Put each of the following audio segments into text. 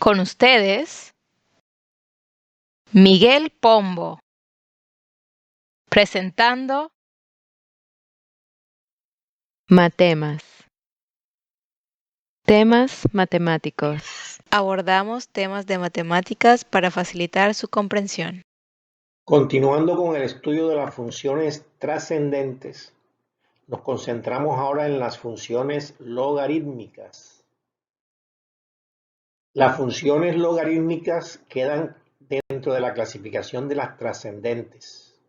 Con ustedes, Miguel Pombo, presentando Matemas. Temas matemáticos. Abordamos temas de matemáticas para facilitar su comprensión. Continuando con el estudio de las funciones trascendentes, nos concentramos ahora en las funciones logarítmicas. Las funciones logarítmicas quedan dentro de la clasificación de las trascendentes.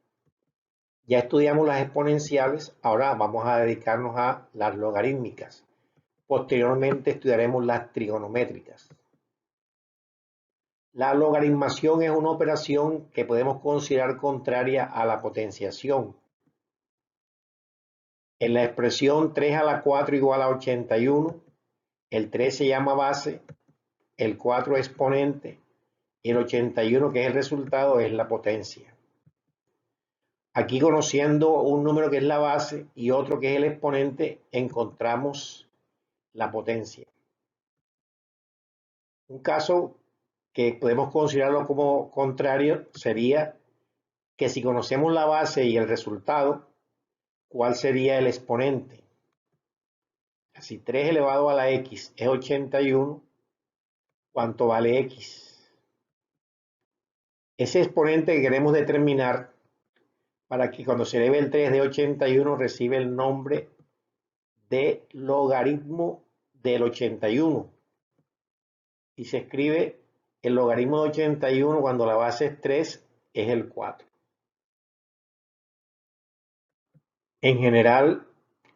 Ya estudiamos las exponenciales, ahora vamos a dedicarnos a las logarítmicas. Posteriormente estudiaremos las trigonométricas. La logaritmación es una operación que podemos considerar contraria a la potenciación. En la expresión 3 a la 4 igual a 81, el 3 se llama base, el 4 exponente y el 81, que es el resultado, es la potencia. Aquí, conociendo un número que es la base y otro que es el exponente, encontramos la potencia. Un caso que podemos considerarlo como contrario sería que si conocemos la base y el resultado, ¿cuál sería el exponente? Si 3 elevado a la x es 81, ¿cuánto vale x? Ese exponente que queremos determinar para que cuando se eleve el 3 de 81 recibe el nombre de logaritmo del 81. Y se escribe el logaritmo de 81 cuando la base es 3, es el 4. En general,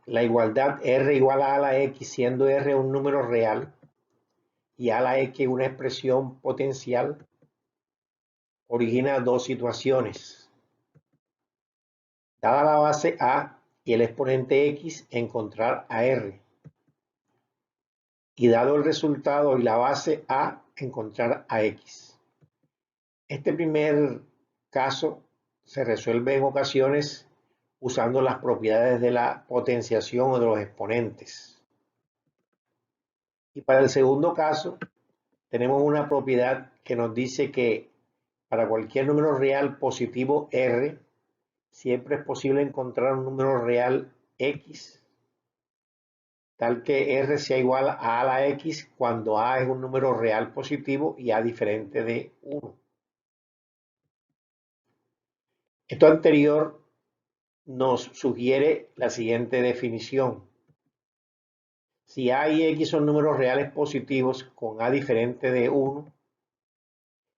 la igualdad r igual a la x, siendo r un número real y a la x una expresión potencial, origina dos situaciones. Dada la base a y el exponente x, encontrar a r. Y dado el resultado y la base a, encontrar a x. Este primer caso se resuelve en ocasiones usando las propiedades de la potenciación o de los exponentes. Y para el segundo caso, tenemos una propiedad que nos dice que para cualquier número real positivo r, siempre es posible encontrar un número real x, tal que r sea igual a la x cuando a es un número real positivo y a diferente de 1. Esto anterior nos sugiere la siguiente definición. Si a y x son números reales positivos con a diferente de 1,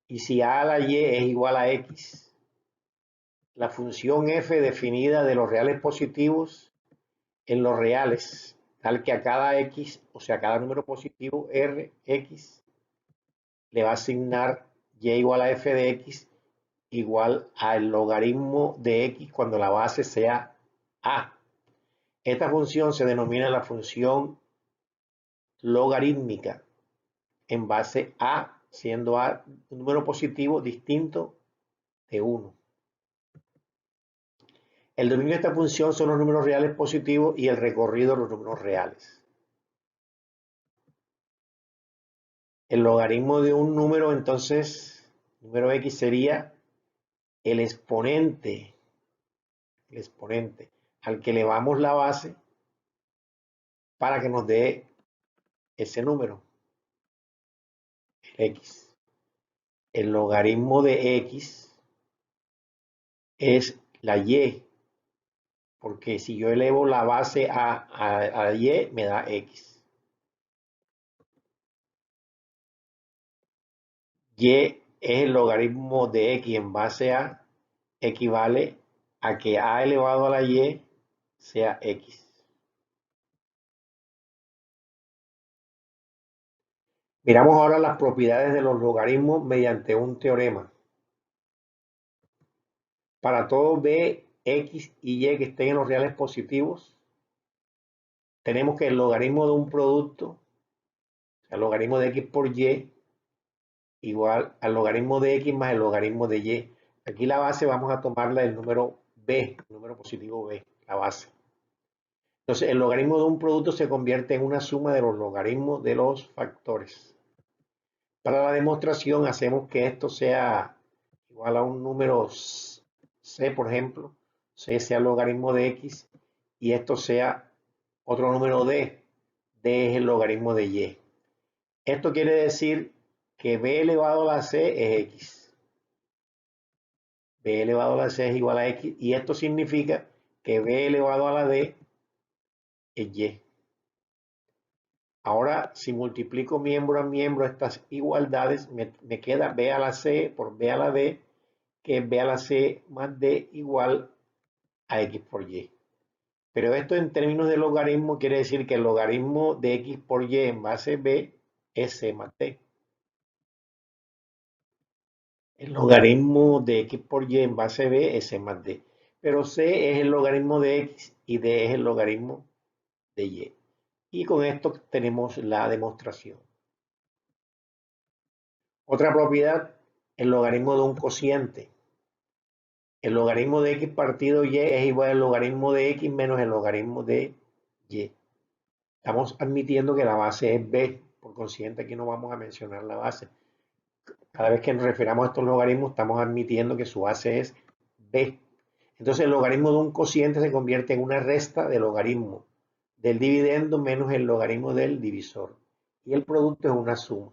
y si a la y es igual a x, la función f definida de los reales positivos en los reales, tal que a cada x, o sea, a cada número positivo r, x, le va a asignar y igual a f de x igual al logaritmo de x cuando la base sea a. Esta función se denomina la función logarítmica en base a, siendo a un número positivo distinto de 1. El dominio de esta función son los números reales positivos y el recorrido de los números reales. El logaritmo de un número, entonces, número x sería el exponente al que elevamos la base para que nos dé ese número, el x. El logaritmo de x es la y, porque si yo elevo la base a y, me da x. Y es el logaritmo de x en base a, equivale a que a elevado a la y sea x. Miramos ahora las propiedades de los logaritmos mediante un teorema. Para todo b, x y y que estén en los reales positivos, tenemos que el logaritmo de un producto, o sea, el logaritmo de x por y, igual al logaritmo de x más el logaritmo de y. Aquí la base vamos a tomarla del número b, el número positivo b, la base. Entonces, el logaritmo de un producto se convierte en una suma de los logaritmos de los factores. Para la demostración hacemos que esto sea igual a un número c, por ejemplo, c sea el logaritmo de x y esto sea otro número d, d es el logaritmo de y. Esto quiere decir que b elevado a la c es x. B elevado a la c es igual a x y esto significa que b elevado a la d es y. Ahora, si multiplico miembro a miembro estas igualdades, me queda b a la c por b a la d, que es b a la c más d igual a x por y. Pero esto en términos de logaritmo quiere decir que el logaritmo de x por y en base b es c más d. El logaritmo de x por y en base b es c más d. Pero c es el logaritmo de x y d es el logaritmo de y. Y con esto tenemos la demostración. Otra propiedad, el logaritmo de un cociente. El logaritmo de x partido y es igual al logaritmo de x menos el logaritmo de y. Estamos admitiendo que la base es b, por consiguiente aquí no vamos a mencionar la base. Cada vez que nos referamos a estos logaritmos estamos admitiendo que su base es b. Entonces el logaritmo de un cociente se convierte en una resta de logaritmo del dividendo menos el logaritmo del divisor. Y el producto es una suma.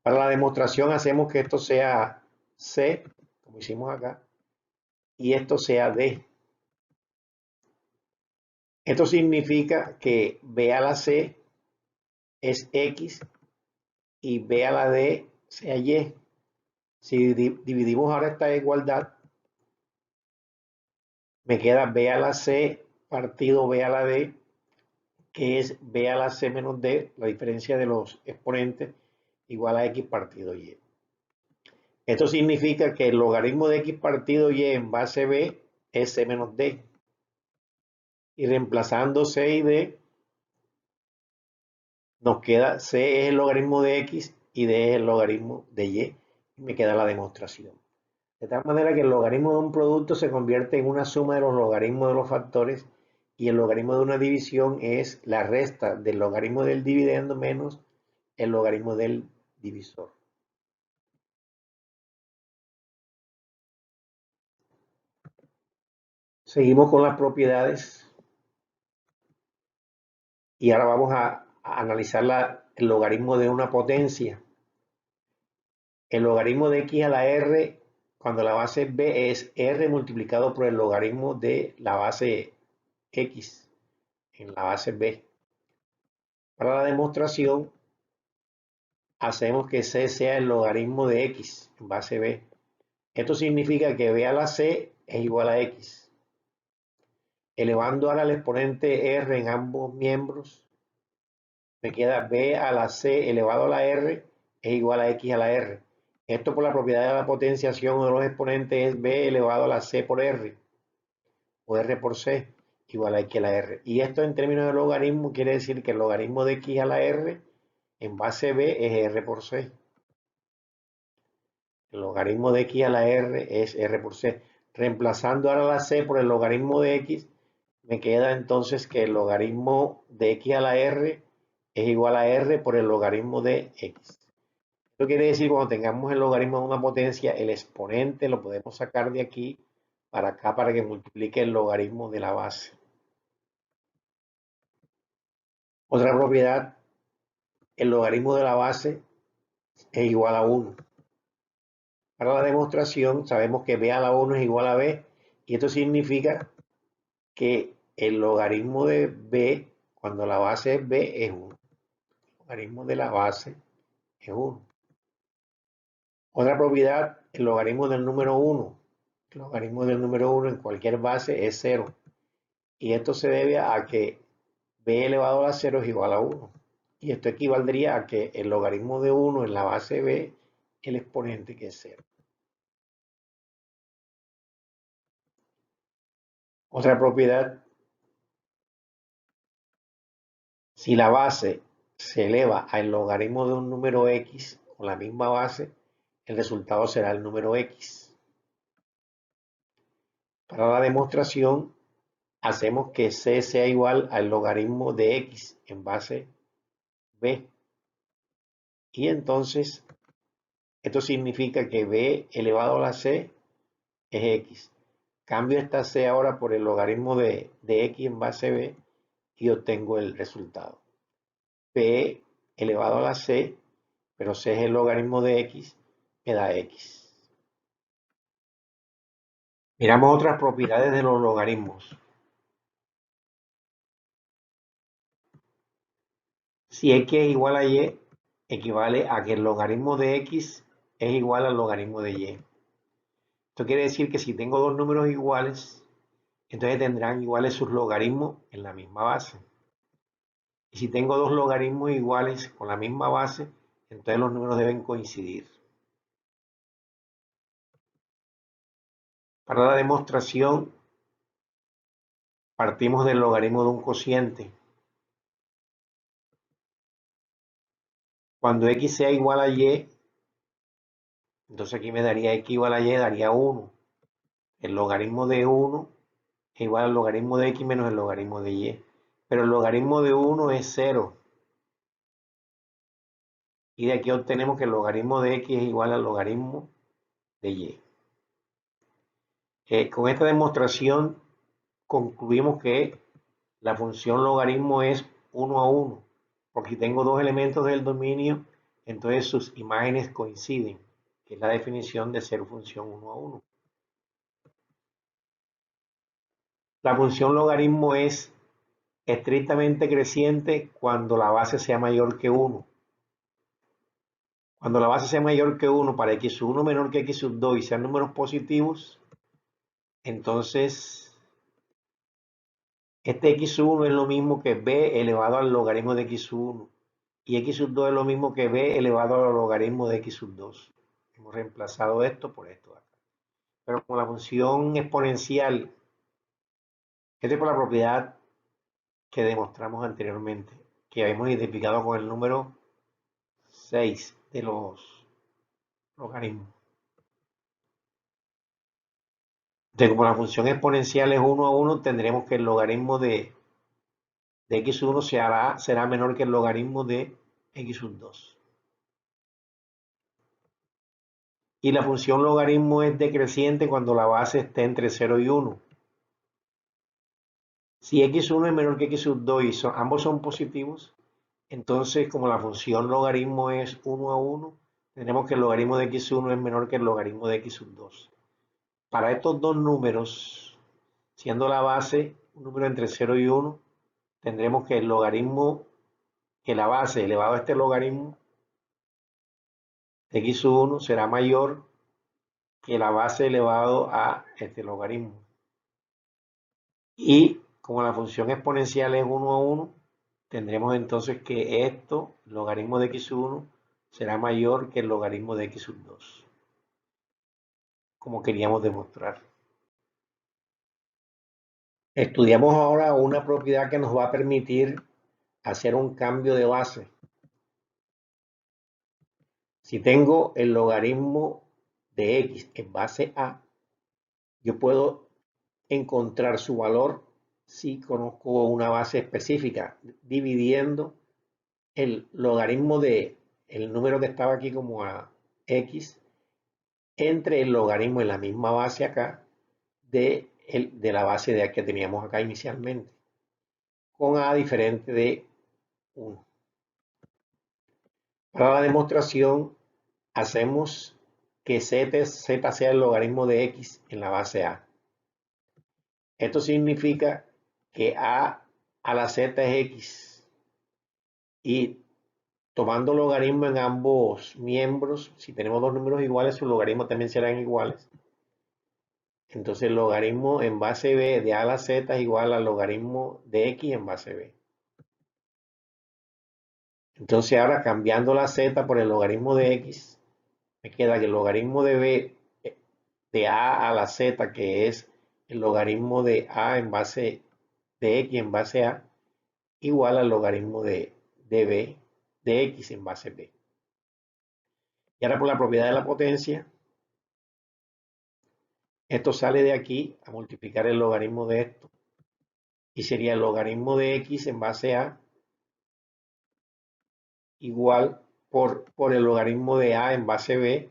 Para la demostración hacemos que esto sea c, como hicimos acá, y esto sea d. Esto significa que b a la c es x y b a la d sea y. Si dividimos ahora esta igualdad, me queda b a la c partido b a la d, que es b a la c menos d, la diferencia de los exponentes, igual a x partido y. Esto significa que el logaritmo de x partido y en base b es c menos d. Y reemplazando c y d, nos queda c es el logaritmo de x y d es el logaritmo de y. Y me queda la demostración. De tal manera que el logaritmo de un producto se convierte en una suma de los logaritmos de los factores y el logaritmo de una división es la resta del logaritmo del dividendo menos el logaritmo del divisor. Seguimos con las propiedades y ahora vamos a analizar el logaritmo de una potencia. El logaritmo de x a la r cuando la base b es r multiplicado por el logaritmo de la base x en la base b. Para la demostración hacemos que c sea el logaritmo de x en base b. Esto significa que b a la c es igual a x. Elevando ahora el exponente r en ambos miembros, me queda b a la c elevado a la r es igual a x a la r. Esto por la propiedad de la potenciación de los exponentes es b elevado a la c por r, o r por c, igual a x a la r. Y esto en términos de logaritmo quiere decir que el logaritmo de x a la r en base b es r por c. El logaritmo de x a la r es r por c. Reemplazando ahora la c por el logaritmo de x, me queda entonces que el logaritmo de x a la r es igual a r por el logaritmo de x. Esto quiere decir que cuando tengamos el logaritmo de una potencia, el exponente lo podemos sacar de aquí para acá para que multiplique el logaritmo de la base. Otra propiedad, el logaritmo de la base es igual a 1. Para la demostración sabemos que b a la 1 es igual a b y esto significa que el logaritmo de b cuando la base es b es 1. El logaritmo de la base es 1. Otra propiedad, el logaritmo del número 1. El logaritmo del número 1 en cualquier base es 0. Y esto se debe a que b elevado a la 0 es igual a 1. Y esto equivaldría a que el logaritmo de 1 en la base b, el exponente que es 0. Otra propiedad, si la base se eleva al logaritmo de un número x con la misma base, el resultado será el número x. Para la demostración, hacemos que c sea igual al logaritmo de x en base b. Y entonces esto significa que b elevado a la c es x. Cambio esta c ahora por el logaritmo de x en base b y obtengo el resultado. b elevado a la c, pero c es el logaritmo de x, me da x. Miramos otras propiedades de los logaritmos. Si x es igual a y, equivale a que el logaritmo de x es igual al logaritmo de y. Esto quiere decir que si tengo dos números iguales, entonces tendrán iguales sus logaritmos en la misma base. Y si tengo dos logaritmos iguales con la misma base, entonces los números deben coincidir. Para la demostración, partimos del logaritmo de un cociente. Cuando x sea igual a y, entonces aquí me daría x igual a y, daría 1. El logaritmo de 1 es igual al logaritmo de x menos el logaritmo de y. Pero el logaritmo de 1 es 0. Y de aquí obtenemos que el logaritmo de x es igual al logaritmo de y. Con esta demostración concluimos que la función logaritmo es 1 a 1. Porque si tengo dos elementos del dominio, entonces sus imágenes coinciden, que es la definición de ser función 1 a 1. La función logaritmo es estrictamente creciente cuando la base sea mayor que 1. Cuando la base sea mayor que 1 para x1 menor que x2 y sean números positivos, entonces este x1 es lo mismo que b elevado al logaritmo de x1 y x2 es lo mismo que b elevado al logaritmo de x2. Hemos reemplazado esto por esto de acá. Pero con la función exponencial, esta es por la propiedad que demostramos anteriormente, que habíamos identificado con el número 6 de los logaritmos. Entonces, como la función exponencial es 1 a 1, tendremos que el logaritmo de x1 será menor que el logaritmo de x2. Y la función logaritmo es decreciente cuando la base esté entre 0 y 1. Si x1 es menor que x2 y ambos son positivos, entonces como la función logaritmo es 1 a 1, tenemos que el logaritmo de x1 es menor que el logaritmo de x2. Para estos dos números, siendo la base un número entre 0 y 1, tendremos que el logaritmo, que la base elevado a este logaritmo de x1 será mayor que la base elevado a este logaritmo. Y como la función exponencial es 1 a 1, tendremos entonces que esto, el logaritmo de x1, será mayor que el logaritmo de x2, como queríamos demostrar. Estudiamos ahora una propiedad que nos va a permitir hacer un cambio de base. Si tengo el logaritmo de x en base a, yo puedo encontrar su valor si conozco una base específica, dividiendo el logaritmo de el número que estaba aquí como a x entre el logaritmo en la misma base acá de la base de a que teníamos acá inicialmente, con a diferente de 1. Para la demostración hacemos que z sea el logaritmo de x en la base a. Esto significa que a la z es x y tomando logaritmo en ambos miembros, si tenemos dos números iguales, sus logaritmos también serán iguales. Entonces el logaritmo en base b de a a la z es igual al logaritmo de x en base b. Entonces ahora cambiando la z por el logaritmo de x, me queda que el logaritmo de b de a a la z, que es el logaritmo de a en base de x en base a, igual al logaritmo de b de x en base b. Y ahora por la propiedad de la potencia, esto sale de aquí a multiplicar el logaritmo de esto. Y sería el logaritmo de x en base a igual por el logaritmo de a en base b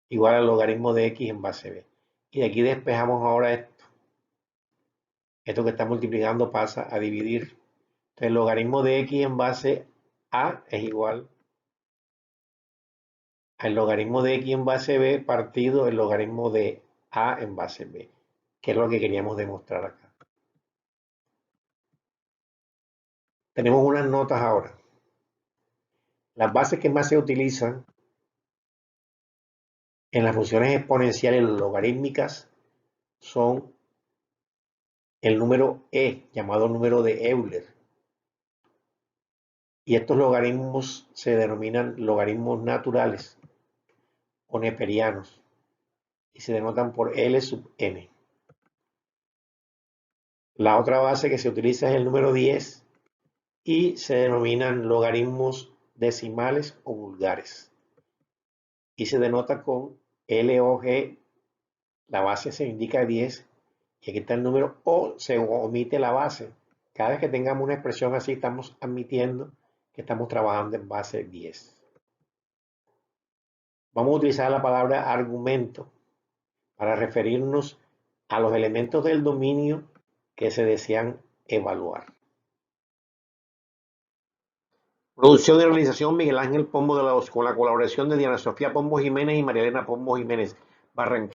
igual al logaritmo de x en base b. Y de aquí despejamos ahora esto. Esto que está multiplicando pasa a dividir. Entonces el logaritmo de x en base a es igual al logaritmo de x en base b partido el logaritmo de a en base b, que es lo que queríamos demostrar acá. Tenemos unas notas ahora. Las bases que más se utilizan en las funciones exponenciales logarítmicas son el número e, llamado número de Euler. Y estos logaritmos se denominan logaritmos naturales o neperianos y se denotan por L sub n. La otra base que se utiliza es el número 10 y se denominan logaritmos decimales o vulgares y se denota con LOG. La base se indica 10 y aquí está el número o se omite la base. Cada vez que tengamos una expresión así estamos admitiendo que estamos trabajando en base 10. Vamos a utilizar la palabra argumento para referirnos a los elementos del dominio que se desean evaluar. Producción y realización Miguel Ángel Pombo de la OS, con la colaboración de Diana Sofía Pombo Jiménez y María Elena Pombo Jiménez, Barranquilla.